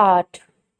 8।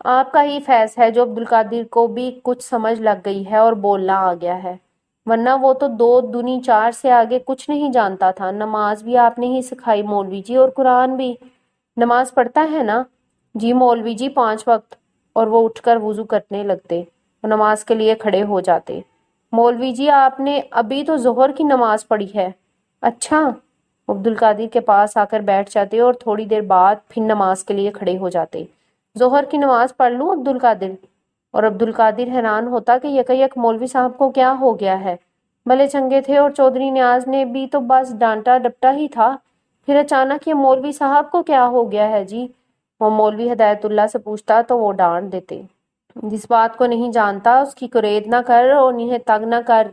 آپ کا ہی فیض ہے جو عبدالقادر کو بھی کچھ سمجھ لگ گئی ہے اور بولنا آ گیا ہے، ورنہ وہ تو 2 دونی 4 سے آگے کچھ نہیں جانتا تھا۔ نماز بھی آپ نے ہی سکھائی مولوی جی، اور قرآن بھی۔ نماز پڑھتا ہے نا؟ جی مولوی جی 5 وقت۔ اور وہ اٹھ کر وضو کرنے لگتے اور نماز کے لیے کھڑے ہو جاتے۔ مولوی جی آپ نے ابھی تو ظہر کی نماز پڑھی ہے۔ اچھا۔ عبدالقادر کے پاس آ کر بیٹھ جاتے اور تھوڑی دیر بعد پھر نماز کے لیے کھڑے ہو جاتے۔ ظہر کی نماز پڑھ لوں عبدالقادر؟ اور عبدالقادر حیران ہوتا کہ یک مولوی صاحب کو کیا ہو گیا ہے، بھلے چنگے تھے اور چودھری نیاز نے بھی تو بس ڈانٹا ڈپٹا ہی تھا، پھر اچانک یہ مولوی صاحب کو کیا ہو گیا ہے جی؟ وہ مولوی ہدایت اللہ سے پوچھتا تو وہ ڈانٹ دیتے، جس بات کو نہیں جانتا اس کی کرید نہ کر اور انہیں تنگ نہ کر۔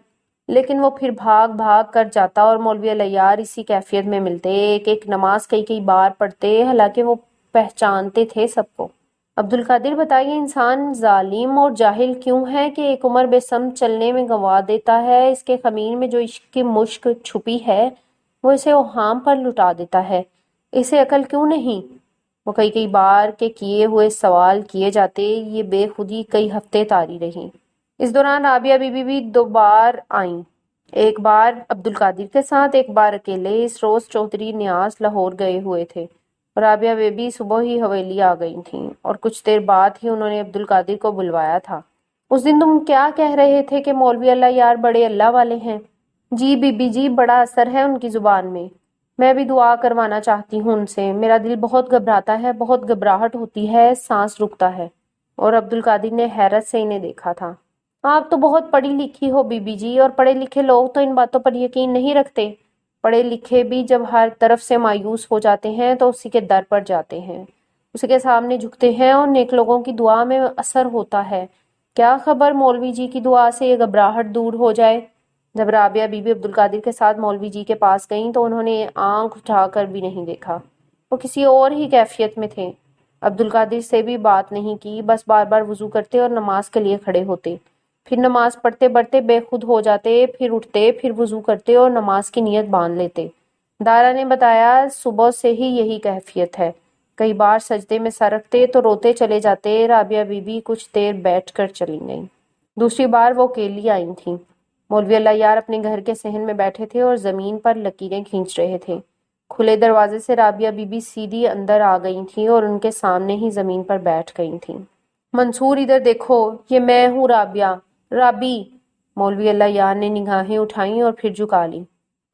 لیکن وہ پھر بھاگ بھاگ کر جاتا اور مولوی الیار اسی کیفیت میں ملتے، ایک ایک نماز کئی بار پڑھتے، حالانکہ وہ پہچانتے تھے سب کو۔ عبدالقادر بتائیے انسان ظالم اور جاہل کیوں ہے کہ ایک عمر بے سمت چلنے میں گنوا دیتا ہے؟ اس کے خمیر میں جو عشق کی مشک چھپی ہے وہ اسے اوہام پر لٹا دیتا ہے، اسے عقل کیوں نہیں؟ وہ کئی بار کے کیے ہوئے سوال کیے جاتے، یہ بے خودی کئی ہفتے طاری رہی۔ اس دوران رابعہ بی بی بھی 2 بار آئیں، ایک بار عبدالقادر کے ساتھ، ایک بار اکیلے۔ اس روز چودھری نیاز لاہور گئے ہوئے تھے، رابعہ بی بی صبح ہی حویلی آ گئی تھیں اور کچھ دیر بعد ہی انہوں نے عبدالقادر کو بلوایا تھا۔ اس دن تم کیا کہہ رہے تھے کہ مولوی اللہ یار بڑے اللہ والے ہیں؟ جی بی بی جی بڑا اثر ہے ان کی زبان میں بھی دعا کروانا چاہتی ہوں ان سے، میرا دل بہت گھبراتا ہے، بہت گھبراہٹ ہوتی ہے، سانس رکتا ہے۔ اور عبدالقادر نے حیرت سے انہیں دیکھا تھا۔ آپ تو بہت پڑھی لکھی ہو بی بی جی، اور پڑھے لکھے لوگ تو ان باتوں پر یقین نہیں رکھتے۔ پڑھے لکھے بھی جب ہر طرف سے مایوس ہو جاتے ہیں تو اسی کے در پر جاتے ہیں، اسی کے سامنے جھکتے ہیں، اور نیک لوگوں کی دعا میں اثر ہوتا ہے۔ کیا خبر مولوی جی کی دعا سے یہ گھبراہٹ دور ہو جائے۔ جب رابعہ بی بی عبدالقادر کے ساتھ مولوی جی کے پاس گئیں تو انہوں نے آنکھ اٹھا کر بھی نہیں دیکھا، وہ کسی اور ہی کیفیت میں تھے۔ عبدالقادر سے بھی بات نہیں کی، بس بار بار وضو کرتے اور نماز کے لیے کھڑے ہوتے، پھر نماز پڑھتے پڑھتے بے خود ہو جاتے، پھر اٹھتے، پھر وضو کرتے اور نماز کی نیت باندھ لیتے۔ دارا نے بتایا صبح سے ہی یہی کیفیت ہے، کئی بار سجدے میں سر رکھتے تو روتے چلے جاتے۔ رابعہ بی بی کچھ دیر بیٹھ کر چلی گئیں۔ دوسری بار وہ اکیلی آئی تھیں۔ مولوی اللہ یار اپنے گھر کے صحن میں بیٹھے تھے اور زمین پر لکیریں کھینچ رہے تھے۔ کھلے دروازے سے رابعہ بی بی سیدھی اندر آ گئی تھیں اور ان کے سامنے ہی زمین پر بیٹھ گئی تھیں۔ منصور ادھر دیکھو، یہ میں ہوں رابعہ۔ رابی! مولوی اللہ یار نے نگاہیں اٹھائیں اور پھر جھکا لی۔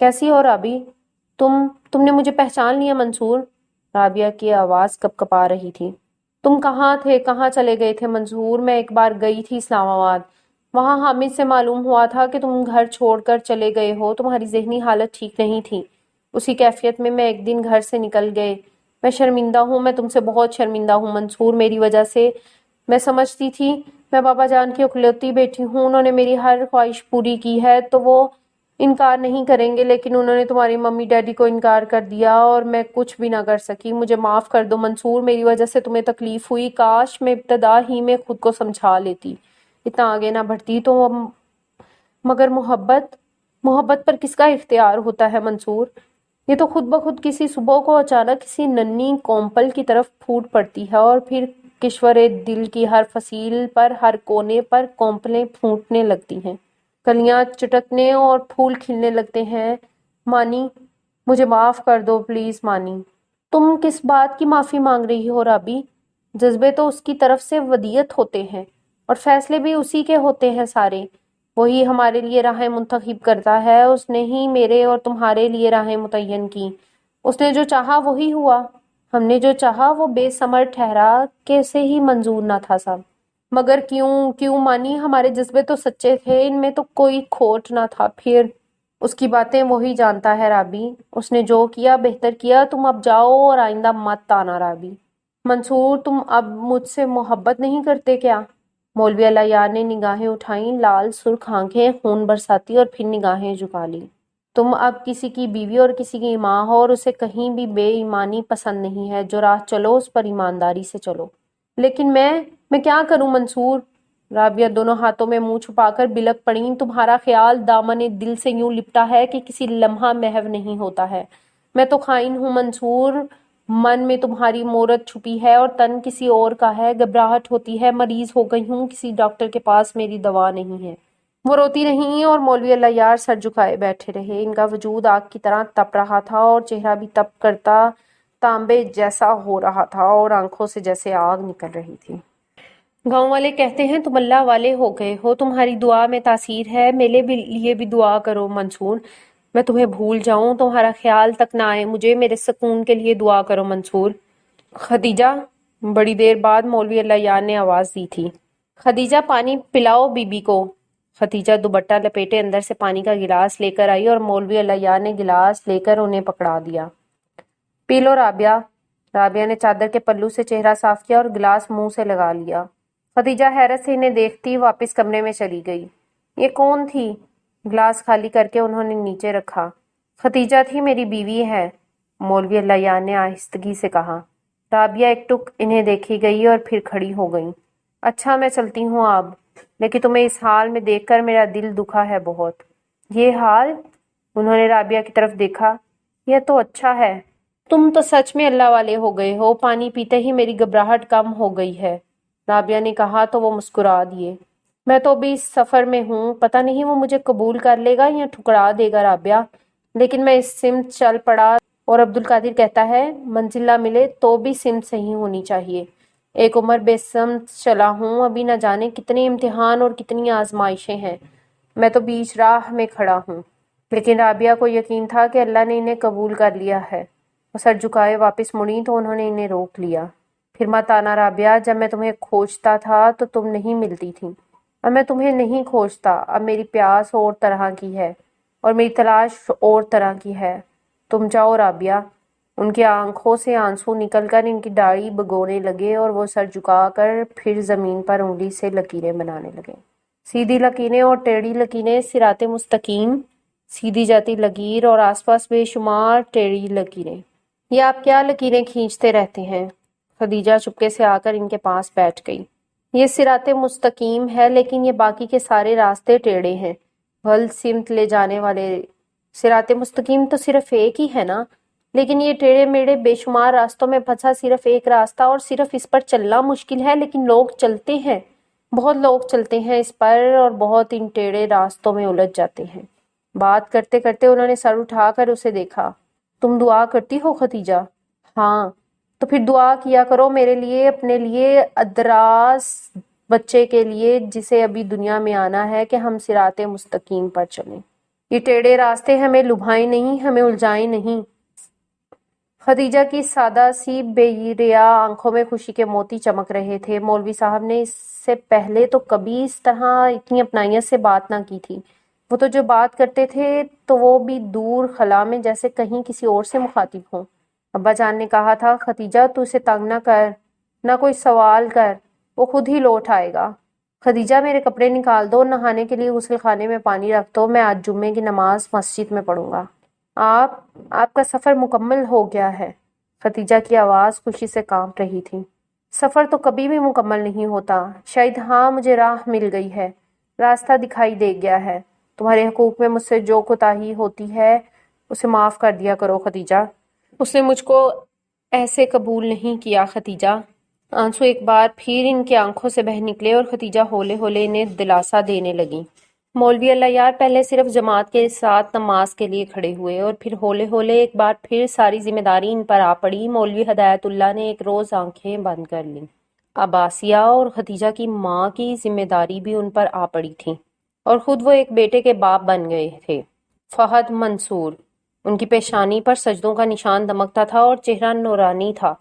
کیسی ہو رابی؟ تم نے مجھے پہچان لیا منصور؟ رابعہ کی آواز کپ کپا رہی تھی۔ تم کہاں تھے، کہاں چلے گئے تھے منصور؟ میں ایک بار گئی تھی اسلام آباد، وہاں حامد سے معلوم ہوا تھا کہ تم گھر چھوڑ کر چلے گئے ہو، تمہاری ذہنی حالت ٹھیک نہیں تھی۔ اسی کیفیت میں ایک دن گھر سے نکل گئے۔ میں شرمندہ ہوں، میں تم سے بہت شرمندہ ہوں منصور، میری وجہ سے۔ میں سمجھتی تھی میں بابا جان کی اکلوتی بیٹی ہوں، انہوں نے میری ہر خواہش پوری کی ہے تو وہ انکار نہیں کریں گے، لیکن انہوں نے تمہاری ممی ڈیڈی کو انکار کر دیا اور میں کچھ بھی نہ کر سکی۔ مجھے معاف کر دو منصور، میری وجہ سے تمہیں تکلیف ہوئی، کاش میں ابتدا ہی میں خود کو سمجھا لیتی، اتنا آگے نہ بڑھتی تو۔ مگر محبت پر کس کا اختیار ہوتا ہے منصور؟ یہ تو خود بخود کسی صبح کو اچانک کسی ننھی کومپل کی طرف پھوٹ پڑتی ہے اور پھر کشور دل کی ہر فصیل پر، ہر کونے پر کومپلیں پھوٹنے لگتی ہیں، کلیاں چٹکنے اور پھول کھلنے لگتے ہیں۔ مانی، مجھے معاف کر دو پلیز مانی۔ تم کس بات کی معافی مانگ رہی ہو رابی؟ جذبے تو اس کی طرف سے ودیعت ہوتے ہیں اور فیصلے بھی اسی کے ہوتے ہیں سارے، وہی ہمارے لیے راہیں منتخب کرتا ہے، اس نے ہی میرے اور تمہارے لیے راہیں متعین کی، اس نے جو چاہا وہی ہوا، ہم نے جو چاہا وہ بے ثمر ٹھہرا، کیسے ہی منظور نہ تھا سب۔ مگر کیوں مانی، ہمارے جذبے تو سچے تھے، ان میں تو کوئی کھوٹ نہ تھا۔ پھر اس کی باتیں وہی جانتا ہے رابی، اس نے جو کیا بہتر کیا، تم اب جاؤ اور آئندہ مت آنا رابی۔ منصور تم اب مجھ سے محبت نہیں کرتے کیا؟ مولوی اللہ یار نے نگاہیں اٹھائیں، لال سرخ آنکھیں خون برساتی، اور پھر نگاہیں جھکا لی۔ تم اب کسی کی بیوی اور کسی کی ماں ہو اور اسے کہیں بھی بے ایمانی پسند نہیں ہے، جو راہ چلو اس پر ایمانداری سے چلو۔ لیکن میں کیا کروں منصور؟ رابعہ دونوں ہاتھوں میں منہ چھپا کر بلک پڑیں۔ تمہارا خیال دامن دل سے یوں لپٹا ہے کہ کسی لمحہ محو نہیں ہوتا ہے۔ میں تو خائن ہوں منصور، من میں تمہاری مورت چھپی ہے اور تن کسی اور کا ہے. گھبراہٹ ہوتی ہے, مریض ہو گئی ہوں, کسی ڈاکٹر کے پاس میری دوا نہیں ہے. وہ روتی رہیں اور مولوی اللہ یار سر جھکائے بیٹھے رہے. ان کا وجود آگ کی طرح تپ رہا تھا اور چہرہ بھی تپ کرتا تانبے جیسا ہو رہا تھا اور آنکھوں سے جیسے آگ نکل رہی تھی. گاؤں والے کہتے ہیں تم اللہ والے ہو گئے ہو, تمہاری دعا میں تاثیر ہے. میرے لیے بھی دعا کرو منصور, میں تمہیں بھول جاؤں, تمہارا خیال تک نہ آئے مجھے. میرے سکون کے لیے دعا کرو منصور. خدیجہ, بڑی دیر بعد مولوی اللہ یار نے آواز دی تھی. خدیجہ پانی پلاؤ بی بی کو. خدیجہ دوپٹہ لپیٹے اندر سے پانی کا گلاس لے کر آئی اور مولوی اللہ یار نے گلاس لے کر انہیں پکڑا دیا. پی لو رابعہ. رابعہ نے چادر کے پلو سے چہرہ صاف کیا اور گلاس منہ سے لگا لیا. خدیجہ حیرت سے انہیں دیکھتی واپس کمرے میں چلی گئی. یہ کون تھی؟ گلاس خالی کر کے انہوں نے نیچے رکھا. خدیجہ تھی, میری بیوی ہے, مولوی اللہ یار نے آہستگی سے کہا. رابعہ ایک ٹک انہیں دیکھی گئی اور پھر کھڑی ہو گئی. اچھا میں چلتی ہوں اب, لیکن تمہیں اس حال میں دیکھ کر میرا دل دکھا ہے بہت. یہ حال؟ انہوں نے رابعہ کی طرف دیکھا. یہ تو اچھا ہے, تم تو سچ میں اللہ والے ہو گئے ہو. پانی پیتے ہی میری گھبراہٹ کم ہو گئی ہے, رابعہ نے کہا تو وہ مسکرا دیے. میں تو ابھی اس سفر میں ہوں, پتہ نہیں وہ مجھے قبول کر لے گا یا ٹھکرا دے گا رابعہ, لیکن میں اس سمت چل پڑا. اور عبد القادر کہتا ہے منزل نہ ملے تو بھی سمت صحیح ہونی چاہیے. ایک عمر بے سمت چلا ہوں, ابھی نہ جانے کتنے امتحان اور کتنی آزمائشیں ہیں. میں تو بیچ راہ میں کھڑا ہوں. لیکن رابعہ کو یقین تھا کہ اللہ نے انہیں قبول کر لیا ہے. وہ سر جھکائے واپس مڑی تو انہوں نے انہیں روک لیا. پھر مت آنا رابعہ, جب میں تمہیں کھوجتا تھا تو تم نہیں ملتی تھی. اب میں تمہیں نہیں کھوجتا. اب میری پیاس اور طرح کی ہے اور میری تلاش اور طرح کی ہے. تم جاؤ رابعہ. ان کی آنکھوں سے آنسو نکل کر ان کی داڑھی بھگونے لگے اور وہ سر جھکا کر پھر زمین پر انگلی سے لکیریں بنانے لگے. سیدھی لکیریں اور ٹیڑھی لکیریں, صراط مستقیم, سیدھی جاتی لکیر اور آس پاس بے شمار ٹیڑھی لکیریں. یہ آپ کیا لکیریں کھینچتے رہتے ہیں؟ خدیجہ چپکے سے آ کر ان کے پاس بیٹھ گئی. یہ صراط مستقیم ہے, لیکن یہ باقی کے سارے راستے ٹیڑھے ہیں, غلط سمت لے جانے والے. صراط مستقیم تو صرف ایک ہی ہے نا, لیکن یہ ٹیڑھے میڑھے بے شمار راستوں میں پھنسا صرف ایک راستہ, اور صرف اس پر چلنا مشکل ہے, لیکن لوگ چلتے ہیں. بہت لوگ چلتے ہیں اس پر اور بہت ان ٹیڑھے راستوں میں الجھ جاتے ہیں. بات کرتے کرتے انہوں نے سر اٹھا کر اسے دیکھا. تم دعا کرتی ہو خدیجہ؟ ہاں. تو پھر دعا کیا کرو میرے لیے, اپنے لیے, ادراس بچے کے لیے جسے ابھی دنیا میں آنا ہے, کہ ہم صراط مستقیم پر چلیں. یہ ٹیڑھے راستے ہمیں لبھائیں نہیں, ہمیں الجھائیں نہیں. خدیجہ کی سادہ سی بے ریا آنکھوں میں خوشی کے موتی چمک رہے تھے. مولوی صاحب نے اس سے پہلے تو کبھی اس طرح اتنی اپنائیت سے بات نہ کی تھی. وہ تو جو بات کرتے تھے تو وہ بھی دور خلا میں, جیسے کہیں کسی اور سے مخاطب ہوں. ابا جان نے کہا تھا خدیجہ تو اسے تنگ نہ کر, نہ کوئی سوال کر, وہ خود ہی لوٹ آئے گا. خدیجہ میرے کپڑے نکال دو, نہانے کے لیے غسل خانے میں پانی رکھ دو, میں آج جمعے کی نماز مسجد میں پڑھوں گا. آپ کا سفر مکمل ہو گیا ہے. خدیجہ کی آواز خوشی سے کانپ رہی تھی. سفر تو کبھی بھی مکمل نہیں ہوتا. شاید ہاں, مجھے راہ مل گئی ہے, راستہ دکھائی دے گیا ہے. تمہارے حقوق میں مجھ سے جو کوتاہی ہوتی ہے اسے معاف کر دیا کرو خدیجہ. اس نے مجھ کو ایسے قبول نہیں کیا خدیجہ. آنسو ایک بار پھر ان کی آنکھوں سے بہہ نکلے اور خدیجہ ہولے ہولے انہیں دلاسا دینے لگی. مولوی اللہ یار پہلے صرف جماعت کے ساتھ نماز کے لیے کھڑے ہوئے اور پھر ہولے ہولے ایک بار پھر ساری ذمہ داری ان پر آ پڑی. مولوی ہدایت اللہ نے ایک روز آنکھیں بند کر لیں. اب آسیہ اور خدیجہ کی ماں کی ذمہ داری بھی ان پر آ پڑی تھی اور خود وہ ایک بیٹے کے باپ بن گئے تھے. فہد منصور. ان کی پیشانی پر سجدوں کا نشان دمکتا تھا اور چہرہ نورانی تھا.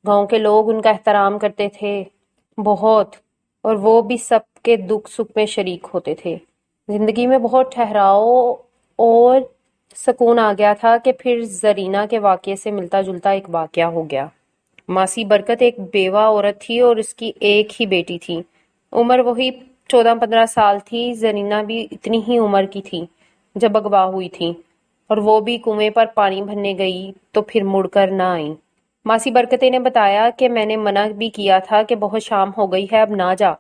گاؤں کے لوگ ان کا احترام کرتے تھے بہت, اور وہ بھی سب کے دکھ سکھ میں شریک ہوتے تھے. زندگی میں بہت ٹھہراؤ اور سکون آ گیا تھا کہ پھر زرینہ کے واقعے سے ملتا جلتا ایک واقعہ ہو گیا. ماسی برکت ایک بیوہ عورت تھی اور اس کی ایک ہی بیٹی تھی. عمر وہی 14-15 سال تھی. زرینہ بھی اتنی ہی عمر کی تھی جب اغوا ہوئی تھی, اور وہ بھی کنویں پر پانی بھرنے گئی تو پھر مڑ کر نہ آئی. ماسی برکتے نے بتایا کہ میں نے منع بھی کیا تھا کہ بہت شام ہو گئی ہے, اب نہ جا,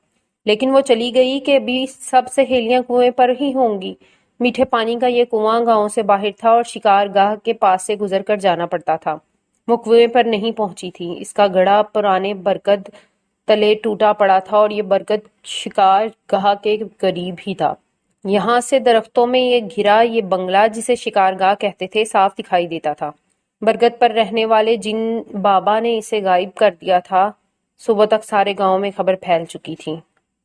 لیکن وہ چلی گئی کہ ابھی سب سہیلیاں کنویں پر ہی ہوں گی. میٹھے پانی کا یہ کنواں گاؤں سے باہر تھا اور شکار گاہ کے پاس سے گزر کر جانا پڑتا تھا. وہ کنویں پر نہیں پہنچی تھی۔ اس کا گڑھا پرانے برگد تلے ٹوٹا پڑا تھا اور یہ برگد شکار گاہ کے قریب ہی تھا۔ یہاں سے درختوں میں یہ گھرا یہ بنگلہ جسے شکار گاہ کہتے تھے صاف دکھائی دیتا تھا۔ برگد پر رہنے والے جن بابا نے اسے غائب کر دیا تھا، صبح تک سارے گاؤں میں خبر پھیل چکی تھی۔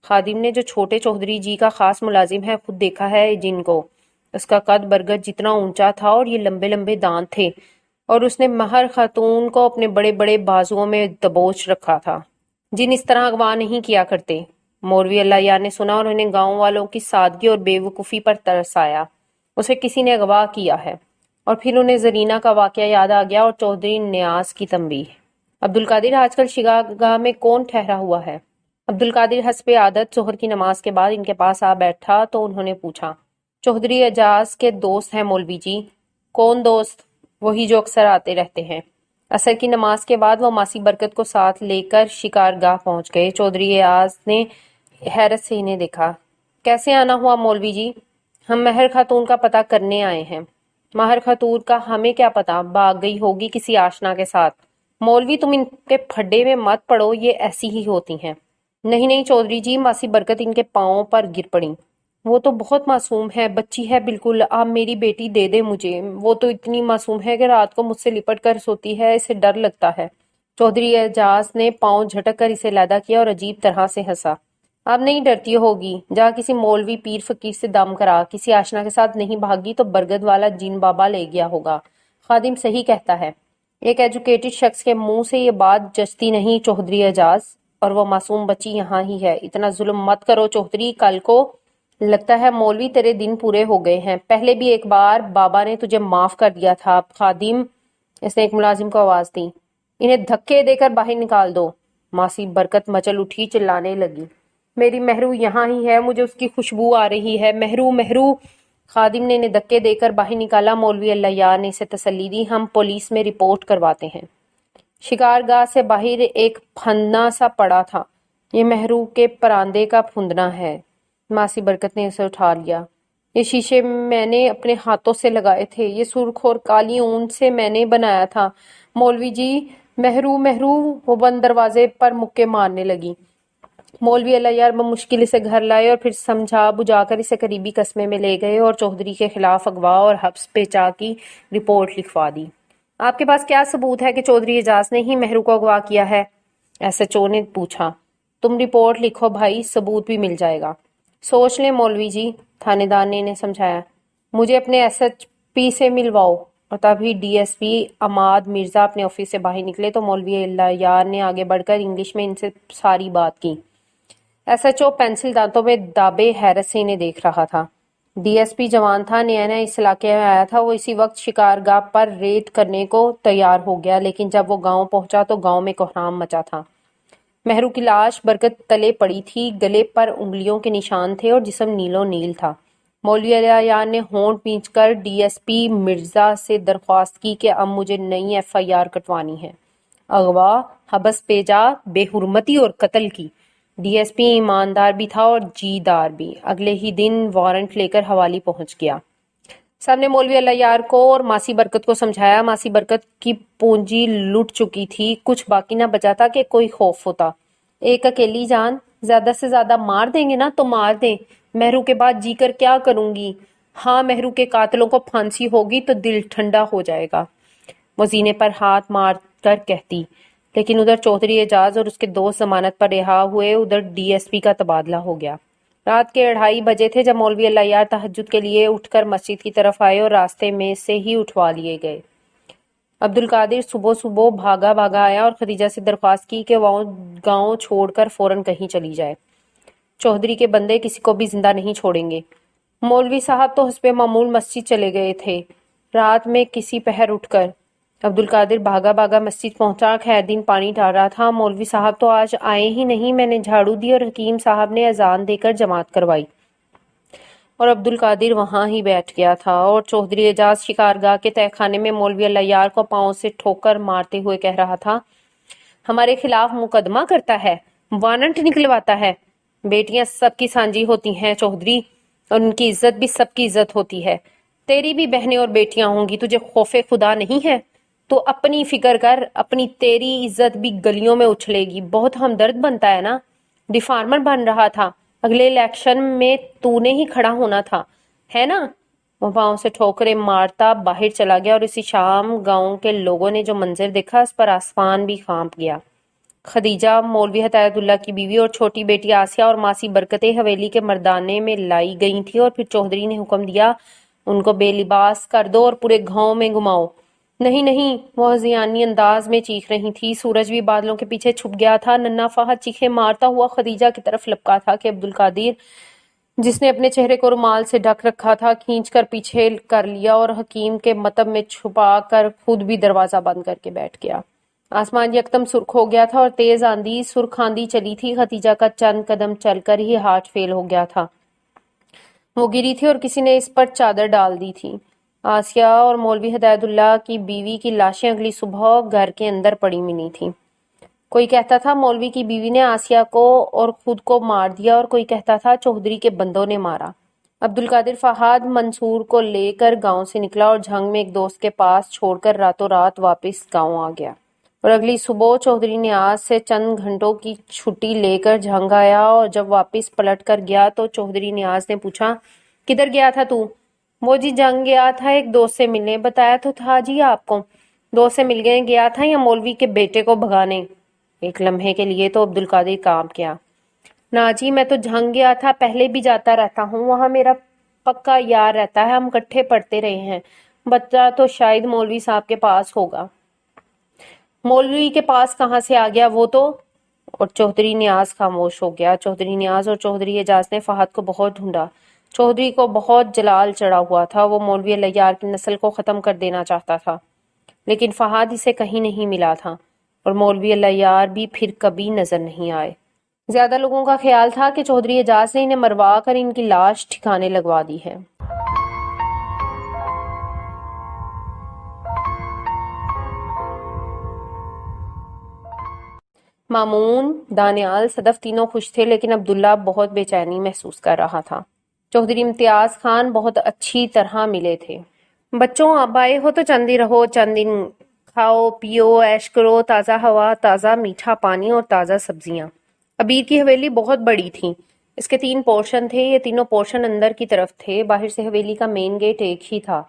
خادم نے جو چھوٹے چودھری جی کا خاص ملازم ہے خود دیکھا ہے جن کو۔ اس کا قد برگد جتنا اونچا تھا اور یہ لمبے لمبے دانت تھے، اور اس نے مہر خاتون کو اپنے بڑے بڑے بازوؤں میں دبوچ رکھا تھا۔ جن اس طرح اغوا نہیں کیا کرتے۔ مولوی اللہ یار نے سنا اور انہیں گاؤں والوں کی سادگی اور بے وقوفی پر ترس آیا۔ اسے کسی نے اغوا کیا ہے۔ اور پھر انہیں زرینہ کا واقعہ یاد آ گیا اور چودھری نیاز کی تنبیہ۔ عبد القادر آج کل شکار گاہ میں کون ٹھہرا ہوا ہے؟ عبد القادر حسب عادت ظہر کی نماز کے بعد ان کے پاس آ بیٹھا تو انہوں نے پوچھا، چودھری اعجاز کے دوست ہیں مولوی جی۔ کون دوست؟ وہی جو اکثر آتے رہتے ہیں۔ عصر کی نماز کے بعد وہ ماسی برکت کو ساتھ لے کر شکار گاہ پہنچ گئے۔ چودھری اعجاز نے حیرت سے انہیں دیکھا۔ کیسے آنا ہوا مولوی جی؟ ہم مہر خاتون کا پتہ کرنے آئے ہیں۔ مہر خاتون کا ہمیں کیا پتہ، بھاگ گئی ہوگی کسی آشنا کے ساتھ۔ مولوی تم ان کے پھڈے میں مت پڑو، یہ ایسی ہی ہوتی ہیں۔ نہیں نہیں چودھری جی، ماسی برکت ان کے پاؤں پر گر پڑیں۔ وہ تو بہت معصوم ہے، بچی ہے بالکل، آپ میری بیٹی دے دے مجھے۔ وہ تو اتنی معصوم ہے کہ رات کو مجھ سے لپٹ کر سوتی ہے، اسے ڈر لگتا ہے۔ چودھری اعجاز نے پاؤں جھٹک کر اسے لیدا کیا اور عجیب طرح سے ہنسا۔ اب نہیں ڈرتی ہوگی، جا کسی مولوی پیر فقیر سے دم کرا، کسی آشنا کے ساتھ نہیں بھاگی تو برگد والا جن بابا لے گیا ہوگا۔ خادم صحیح کہتا ہے۔ ایک ایجوکیٹڈ شخص کے منہ سے یہ بات جچتی نہیں چودھری اعجاز، اور وہ معصوم بچی یہاں ہی ہے۔ اتنا ظلم مت کرو چودھری، کل کو لگتا ہے مولوی تیرے دن پورے ہو گئے ہیں۔ پہلے بھی ایک بار بابا نے تجھے معاف کر دیا تھا۔ خادم، اس نے ایک ملازم کو آواز دی، انہیں دھکے دے کر باہر نکال دو۔ ماسی برکت مچل اٹھی، چلانے لگی، میری مہرو یہاں ہی ہے، مجھے اس کی خوشبو آ رہی ہے، مہرو مہرو۔ خادم نے انہیں دھکے دے کر باہر نکالا۔ مولوی اللہ یار نے اسے تسلی دی، ہم پولیس میں رپورٹ کرواتے ہیں۔ شکار گاہ سے باہر ایک پھندنا سا پڑا تھا۔ یہ مہرو کے پراندے کا پھندنا ہے۔ ماسی برکت نے اسے اٹھا لیا۔ یہ شیشے میں نے اپنے ہاتھوں سے لگائے تھے، یہ سرخ اور کالی اون سے میں نے بنایا تھا۔ مولوی جی، مہرو مہرو، وہ بند دروازے پر مکے مارنے لگی۔ مولوی اللہ یار بمشکل اسے گھر لائے اور پھر سمجھا بجھا کر اسے قریبی قصبے میں لے گئے اور چودھری کے خلاف اغوا اور حبس پیچا کی رپورٹ لکھوا دی۔ آپ کے پاس کیا ثبوت ہے کہ چودھری اعجاز نے ہی مہرو کو اغوا کیا ہے؟ ایس ایچ او نے پوچھا۔ تم رپورٹ لکھو بھائی، ثبوت بھی مل جائے گا۔ سوچ لیں مولوی جی، تھانے دار نے انہیں سمجھایا۔ مجھے اپنے ایس ایچ پی سے ملواؤ۔ اور تبھی ڈی ایس پی عماد مرزا اپنے آفس سے باہر نکلے تو مولوی اللہ یار نے آگے بڑھ کر انگلش میں ان سے ساری بات کی۔ ایس ایچ او پینسل دانتوں میں دابے حیرت سے انہیں دیکھ رہا تھا۔ ڈی ایس پی جوان تھا، نیا نیا اس علاقے میں آیا تھا۔ وہ اسی وقت شکار گاہ پر ریڈ کرنے کو تیار ہو گیا، لیکن جب وہ گاؤں پہنچا تو گاؤں میں کوہرام مچا تھا۔ مہرو کی لاش برگد تلے پڑی تھی، گلے پر انگلیوں کے نشان تھے اور جسم نیلو نیل تھا۔ مولوی علیہ یار نے ہونٹ بھینچ کر ڈی ایس پی مرزا سے درخواست کی کہ اب مجھے نئی ایف آئی آر کٹوانی ہے، اغوا، حبس پیجا، بے حرمتی اور قتل کی۔ ڈی ایس پی ایماندار بھی تھا اور جی دار بھی۔ اگلے ہی دن وارنٹ لے کر حوالی پہنچ گیا۔ سب نے مولوی اللہ یار کو اور ماسی برکت کو سمجھایا۔ ماسی برکت کی پونجی لٹ چکی تھی، کچھ باقی نہ بچا تھا کہ کوئی خوف ہوتا۔ ایک اکیلی جان، زیادہ سے زیادہ مار دیں گے نا تو مار دیں، مہرو کے بعد جی کر کیا کروں گی؟ ہاں، مہرو کے قاتلوں کو پھانسی ہوگی تو دل ٹھنڈا ہو جائے گا، وہ سینے پر ہاتھ مار کر کہتی۔ لیکن ادھر چودھری اعجاز اور اس کے دوست ضمانت پر رہا ہوئے، ادھر ڈی ایس پی کا تبادلہ ہو گیا۔ رات کے 2:30 بجے تھے جب مولوی اللہ یار تہجد کے لیے اٹھ کر مسجد کی طرف آئے اور راستے میں سے ہی اٹھوا لیے گئے۔ عبد القادر صبح صبح بھاگا آیا اور خدیجہ سے درخواست کی کہ وہ گاؤں چھوڑ کر فوراً کہیں چلی جائے۔ چودھری کے بندے کسی کو بھی زندہ نہیں چھوڑیں گے۔ مولوی صاحب تو حسب معمول مسجد چلے گئے تھے، رات میں کسی پہر اٹھ کر۔ عبد القادر بھاگا مسجد پہنچا، خیر دین پانی ڈال رہا تھا۔ مولوی صاحب تو آج آئے ہی نہیں، میں نے جھاڑو دی اور حکیم صاحب نے اذان دے کر جماعت کروائی، اور عبد القادر وہاں ہی بیٹھ گیا تھا اور چودھری اعجاز شکار گاہ کے تہہ خانے میں مولوی اللہ یار کو پاؤں سے ٹھوکر مارتے ہوئے کہہ رہا تھا، ہمارے خلاف مقدمہ کرتا ہے، وارنٹ نکلواتا ہے۔ بیٹیاں سب کی سانجی ہوتی ہیں چودھری، اور ان کی عزت بھی سب کی عزت ہوتی ہے۔ تیری بھی بہنیں اور بیٹیاں ہوں گی، تجھے خوف خدا نہیں ہے؟ تو اپنی فکر کر، اپنی تیری عزت بھی گلیوں میں اچھلے گی. بہت ہمدرد بنتا ہے نا. ریفارمر بن رہا تھا، اگلے الیکشن میں تو نے ہی کھڑا ہونا تھا، ہے نا. وہ پاؤں سے ٹھوکریں مارتا باہر چلا گیا اور اسی شام گاؤں کے لوگوں نے جو منظر دیکھا اس پر آسمان بھی کانپ گیا. خدیجہ مولوی ہدایت اللہ کی بیوی اور چھوٹی بیٹی آسیہ اور ماسی برکتیں حویلی کے مردانے میں لائی گئی تھی اور پھر چودھری نے حکم دیا ان کو بے لباس کر دو اور پورے گاؤں میں گھماؤ. نہیں نہیں، وہ ہذیانی انداز میں چیخ رہی تھی. سورج بھی بادلوں کے پیچھے چھپ گیا تھا. ننھا فہد چیخیں مارتا ہوا خدیجہ کی طرف لپکا تھا کہ عبد القادر، جس نے اپنے چہرے کو رومال سے ڈھک رکھا تھا، کھینچ کر پیچھے کر لیا اور حکیم کے مطب میں چھپا کر خود بھی دروازہ بند کر کے بیٹھ گیا. آسمان یکدم سرخ ہو گیا تھا اور تیز آندھی سرخ آندھی چلی تھی. خدیجہ کا چند قدم چل کر ہی ہارٹ فیل ہو گیا تھا. وہ گری تھی اور کسی نے اس پر چادر ڈال دی تھی. آسیہ اور مولوی ہدایت اللہ کی بیوی کی لاشیں اگلی صبح گھر کے اندر پڑی ملی تھیں. کوئی کہتا تھا مولوی کی بیوی نے آسیہ کو اور خود کو مار دیا اور کوئی کہتا تھا چودھری کے بندوں نے مارا. عبد القادر فہد منصور کو لے کر گاؤں سے نکلا اور جھنگ میں ایک دوست کے پاس چھوڑ کر راتوں رات واپس گاؤں آ گیا. اور اگلی صبح چودھری نیاز سے چند گھنٹوں کی چھٹی لے کر جھنگ آیا اور جب واپس پلٹ کر گیا تو چودھری نیاز نے پوچھا، کدھر گیا تھا تو؟ وہ جی جنگ گیا تھا ایک دوست سے ملنے. بتایا تو تھا جی آپ کو. دوست سے مل گیا تھا یا مولوی کے بیٹے کو بھگانے؟ ایک لمحے کے لیے تو عبد القادر کانپ گیا. نا جی، میں تو جھنگ گیا تھا، پہلے بھی جاتا رہتا ہوں، وہاں میرا پکا یار رہتا ہے، ہم اکٹھے پڑھتے رہے ہیں. بچہ تو شاید مولوی صاحب کے پاس ہوگا. مولوی کے پاس کہاں سے آ گیا وہ تو؟ اور چودھری نیاز خاموش ہو گیا. چودھری نیاز اور چودھری اعجاز نے فہد کو بہت ڈھونڈا. چودھری کو بہت جلال چڑھا ہوا تھا. وہ مولوی الیار کی نسل کو ختم کر دینا چاہتا تھا، لیکن فہد اسے کہیں نہیں ملا تھا اور مولوی الیار بھی پھر کبھی نظر نہیں آئے. زیادہ لوگوں کا خیال تھا کہ چودھری اعجاز نے انہیں مروا کر ان کی لاش ٹھکانے لگوا دی ہے. مامون، دانیال، صدف تینوں خوش تھے، لیکن عبداللہ بہت بے چینی محسوس کر رہا تھا. چودھری امتیاز خان بہت اچھی طرح ملے تھے. بچوں، آپ آئے ہو تو چند دن رہو، چند دن کھاؤ پیو عیش کرو، تازہ ہوا، تازہ میٹھا پانی اور تازہ سبزیاں. عبیر کی حویلی بہت بڑی تھی. اس کے 3 پورشن تھے. یہ تینوں پورشن اندر کی طرف تھے. باہر سے حویلی کا مین گیٹ ایک ہی تھا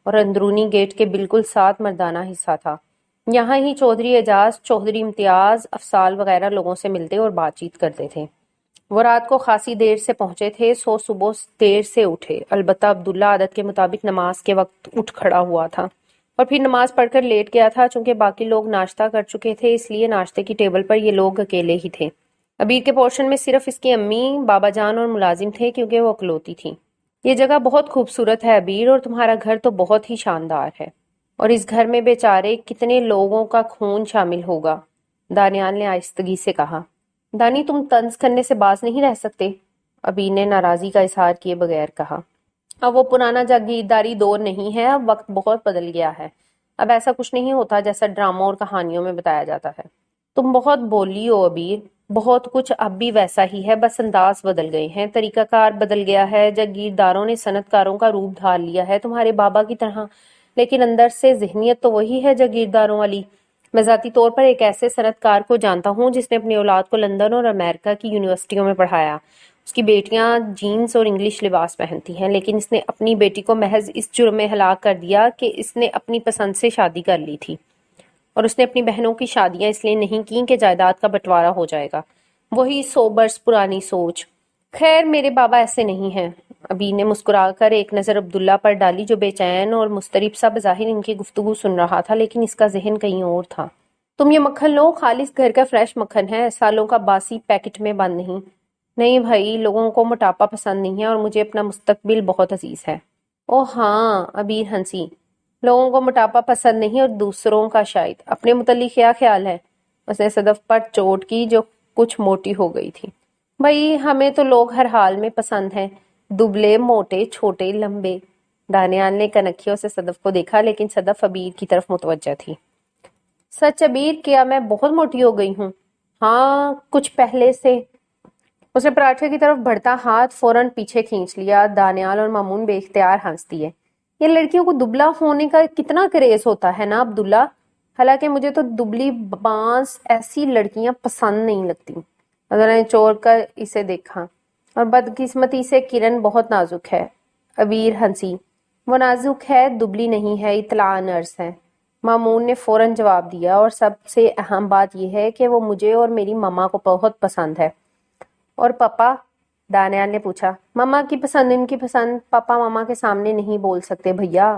اور اندرونی گیٹ کے بالکل ساتھ مردانہ حصہ تھا. یہاں ہی چودھری اعجاز، چودھری امتیاز، افضال وغیرہ لوگوں سے ملتے اور بات چیت کرتے تھے. وہ رات کو خاصی دیر سے پہنچے تھے، سو صبح دیر سے اٹھے. البتہ عبداللہ عادت کے مطابق نماز کے وقت اٹھ کھڑا ہوا تھا اور پھر نماز پڑھ کر لیٹ گیا تھا. چونکہ باقی لوگ ناشتہ کر چکے تھے اس لیے ناشتے کی ٹیبل پر یہ لوگ اکیلے ہی تھے. عبیر کے پورشن میں صرف اس کی امی، بابا جان اور ملازم تھے کیونکہ وہ اکلوتی تھی. یہ جگہ بہت خوبصورت ہے عبیر، اور تمہارا گھر تو بہت ہی شاندار ہے. اور اس گھر میں بیچارے کتنے لوگوں کا خون شامل ہوگا، دانیال نے آہستگی سے کہا. دانی، تم طنز کرنے سے باز نہیں رہ سکتے، عبیر نے ناراضی کا اظہار کیے بغیر کہا. اب وہ پرانا جاگیرداری دور نہیں ہے، اب وقت بہت بدل گیا ہے. اب ایسا کچھ نہیں ہوتا جیسا ڈراموں اور کہانیوں میں بتایا جاتا ہے. تم بہت بولی ہو عبیر. بہت کچھ اب بھی ویسا ہی ہے، بس انداز بدل گئے ہیں، طریقہ کار بدل گیا ہے. جاگیرداروں نے صنعت کاروں کا روپ ڈھال لیا ہے تمہارے بابا کی طرح، لیکن اندر سے ذہنیت تو وہی ہے جاگیرداروں والی. میں ذاتی طور پر ایک ایسے صنعت کار کو جانتا ہوں جس نے اپنی اولاد کو لندن اور امریکہ کی یونیورسٹیوں میں پڑھایا. اس کی بیٹیاں جینز اور انگلش لباس پہنتی ہیں، لیکن اس نے اپنی بیٹی کو محض اس جرم میں ہلاک کر دیا کہ اس نے اپنی پسند سے شادی کر لی تھی، اور اس نے اپنی بہنوں کی شادیاں اس لیے نہیں کیں کہ جائیداد کا بٹوارا ہو جائے گا. وہی 100 برس پرانی سوچ. خیر، میرے بابا ایسے نہیں ہیں. ابھی نے مسکرا کر ایک نظر عبداللہ پر ڈالی جو بے چین اور مضطرب سا بظاہر ان کی گفتگو سن رہا تھا، لیکن اس کا ذہن کہیں اور تھا. تم یہ مکھن لو، خالص گھر کا فریش مکھن ہے، سالوں کا باسی پیکٹ میں بند نہیں. نہیں بھائی، لوگوں کو موٹاپا پسند نہیں ہے اور مجھے اپنا مستقبل بہت عزیز ہے. او ہاں، عبیر ہنسی. لوگوں کو موٹاپا پسند نہیں اور دوسروں کا شاید. اپنے متعلق کیا خیال ہے؟ اس نے صدف پر چوٹ کی جو کچھ موٹی ہو گئی تھی. بھائی، ہمیں تو لوگ ہر حال میں پسند ہیں، دبلے، موٹے، چھوٹے، لمبے. دانیال نے کنکھیوں سے صدف کو دیکھا، لیکن صدف عبیر کی طرف متوجہ تھی. سچ عبیر، کیا میں بہت موٹی ہو گئی ہوں؟ ہاں، کچھ پہلے سے. اس نے پراٹھے کی طرف بڑھتا ہاتھ فوراً پیچھے کھینچ لیا. دانیال اور مامون بے اختیار ہنس دیے. یہ لڑکیوں کو دبلا ہونے کا کتنا کریز ہوتا ہے نا عبداللہ. حالانکہ مجھے تو دبلی بانس ایسی لڑکیاں پسند نہیں لگتی۔ عذرا نے چور کر اسے دیکھا، اور بدقسمتی سے کرن بہت نازک ہے۔ عبیر ہنسی، وہ نازک ہے، دبلی نہیں ہے، اطلاع نرس ہے۔ مامون نے فوراً جواب دیا، اور سب سے اہم بات یہ ہے کہ وہ مجھے اور میری ماما کو بہت پسند ہے۔ اور پاپا؟ دانیال نے پوچھا۔ ماما کی پسند ان کی پسند، پاپا ماما کے سامنے نہیں بول سکتے بھیا،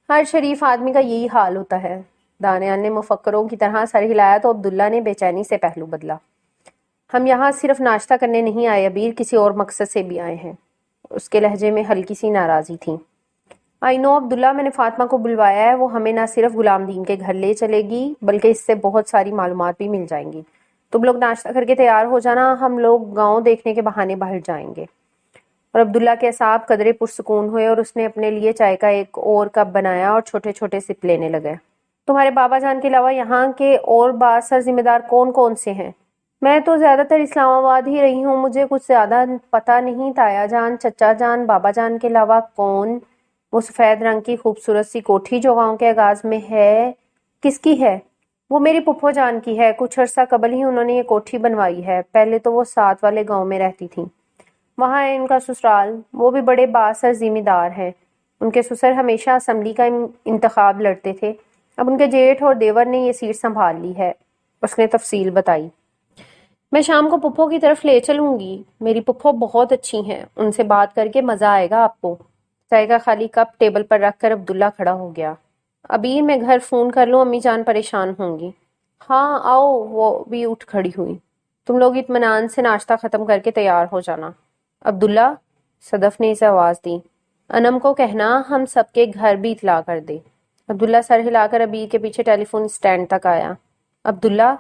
ہر شریف آدمی کا یہی حال ہوتا ہے۔ دانیال نے مفکروں کی طرح سر ہلایا تو عبداللہ نے بے چینی سے پہلو بدلا۔ ہم یہاں صرف ناشتہ کرنے نہیں آئے عبیر، کسی اور مقصد سے بھی آئے ہیں۔ اس کے لہجے میں ہلکی سی ناراضی تھی۔ آئی نو عبداللہ، میں نے فاطمہ کو بلوایا ہے، وہ ہمیں نہ صرف غلام دین کے گھر لے چلے گی بلکہ اس سے بہت ساری معلومات بھی مل جائیں گی۔ تم لوگ ناشتہ کر کے تیار ہو جانا، ہم لوگ گاؤں دیکھنے کے بہانے باہر جائیں گے۔ اور عبداللہ کے اعصاب قدرے پرسکون ہوئے اور اس نے اپنے لیے چائے کا ایک اور کپ بنایا اور چھوٹے چھوٹے سپ لینے لگے۔ تمہارے بابا جان کے علاوہ یہاں کے اور بااثر ذمہ دار کون کون سے ہیں؟ میں تو زیادہ تر اسلام آباد ہی رہی ہوں، مجھے کچھ زیادہ پتہ نہیں۔ تایا جان، چچا جان، بابا جان کے علاوہ کون؟ وہ سفید رنگ کی خوبصورت سی کوٹھی جو گاؤں کے آغاز میں ہے، کس کی ہے؟ وہ میری پھپھو جان کی ہے، کچھ عرصہ قبل ہی انہوں نے یہ کوٹھی بنوائی ہے، پہلے تو وہ ساتھ والے گاؤں میں رہتی تھیں۔ وہاں ہے ان کا سسرال، وہ بھی بڑے بااثر ذمہ دار ہیں۔ ان کے سسر ہمیشہ اسمبلی کا انتخاب لڑتے تھے، اب ان کے جیٹھ اور دیور نے یہ سیٹ سنبھال لی ہے۔ اس نے تفصیل بتائی۔ میں شام کو پھپھو کی طرف لے چلوں گی، میری پھپھو بہت اچھی ہیں، ان سے بات کر کے مزہ آئے گا آپ کو۔ چائے کا خالی کپ ٹیبل پر رکھ کر عبداللہ کھڑا ہو گیا۔ ابیر میں گھر فون کر لوں، امی جان پریشان ہوں گی۔ ہاں آؤ، وہ بھی اٹھ کھڑی ہوئی۔ تم لوگ اطمینان سے ناشتہ ختم کر کے تیار ہو جانا۔ عبداللہ، صدف نے اسے آواز دی، انم کو کہنا ہم سب کے گھر بھی اطلاع کر دے۔ عبداللہ سر ہلا کر عبیر کے پیچھے ٹیلی فون اسٹینڈ تک آیا۔ عبداللہ،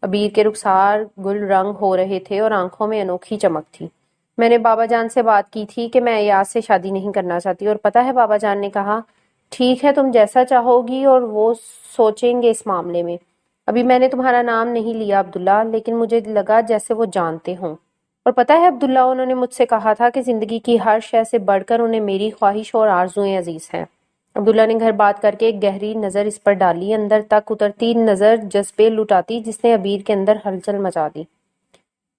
عبیر کے رخسار گل رنگ ہو رہے تھے اور آنکھوں میں انوکھی چمک تھی۔ میں نے بابا جان سے بات کی تھی کہ میں ایاز سے شادی نہیں کرنا چاہتی، اور پتہ ہے بابا جان نے کہا ٹھیک ہے تم جیسا چاہو گی اور وہ سوچیں گے اس معاملے میں۔ ابھی میں نے تمہارا نام نہیں لیا عبداللہ، لیکن مجھے لگا جیسے وہ جانتے ہوں۔ اور پتہ ہے عبداللہ، انہوں نے مجھ سے کہا تھا کہ زندگی کی ہر شے سے بڑھ کر انہیں میری خواہش اور آرزوئیں عزیز ہیں۔ عبداللہ نے گھر بات کر کے ایک گہری نظر اس پر ڈالی، اندر تک اترتی نظر جذبے لٹاتی جس نے عبیر کے اندر ہلچل مچا دی۔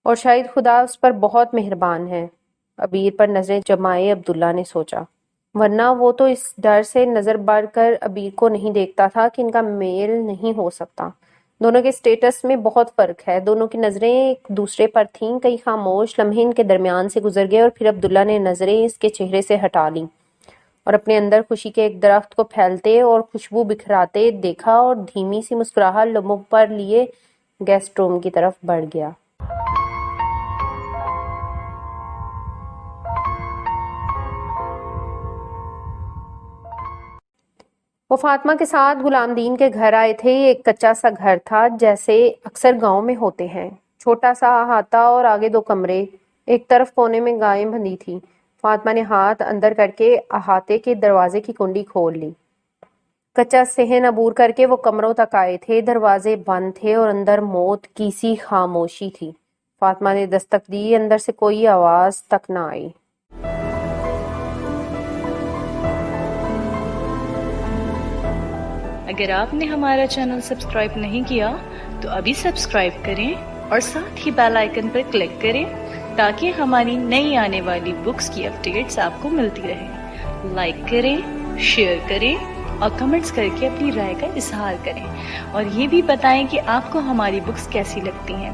اور شاید خدا اس پر بہت مہربان ہے، عبیر پر نظریں جمائے عبداللہ نے سوچا، ورنہ وہ تو اس ڈر سے نظر بڑھ کر عبیر کو نہیں دیکھتا تھا کہ ان کا میل نہیں ہو سکتا۔ دونوں کے سٹیٹس میں بہت فرق ہے۔ دونوں کی نظریں ایک دوسرے پر تھیں۔ کئی خاموش لمحے ان کے درمیان سے گزر گئے اور پھر عبداللہ نے نظریں اس کے چہرے سے ہٹا لیں اور اپنے اندر خوشی کے ایک درخت کو پھیلتے اور خوشبو بکھراتے دیکھا اور دھیمی سی مسکراہٹ لبوں پر لیے گیسٹ روم کی طرف بڑھ گیا۔ وہ فاطمہ کے ساتھ غلام دین کے گھر آئے تھے۔ یہ ایک کچا سا گھر تھا جیسے اکثر گاؤں میں ہوتے ہیں، چھوٹا سا احاطہ اور آگے 2 کمرے، ایک طرف کونے میں گائیں بندھی تھی۔ فاطمہ نے ہاتھ اندر کر کے احاطے کے دروازے کی کنڈی کھول لی۔ کچا صحن عبور کر کے وہ کمروں تک آئے تھے۔ دروازے بند تھے اور اندر موت کی سی خاموشی تھی۔ فاطمہ نے دستک دی، اندر سے کوئی آواز تک نہ آئی۔ اگر آپ نے ہمارا چینل سبسکرائب نہیں کیا تو ابھی سبسکرائب کریں اور ساتھ ہی بیل آئیکن پر کلک کریں تاکہ ہماری نئی آنے والی بکس کی اپڈیٹس آپ کو ملتی رہیں۔ لائک کریں، شیئر کریں اور کمنٹس کر کے اپنی رائے کا اظہار کریں، اور یہ بھی بتائیں کہ آپ کو ہماری بکس کیسی لگتی ہیں۔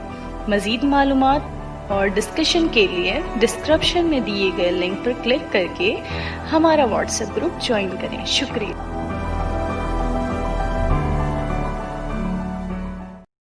مزید معلومات اور ڈسکشن کے لیے ڈسکرپشن میں دیے گئے لنک پر کلک کر کے ہمارا واٹس ایپ گروپ جوائن کریں۔ شکریہ۔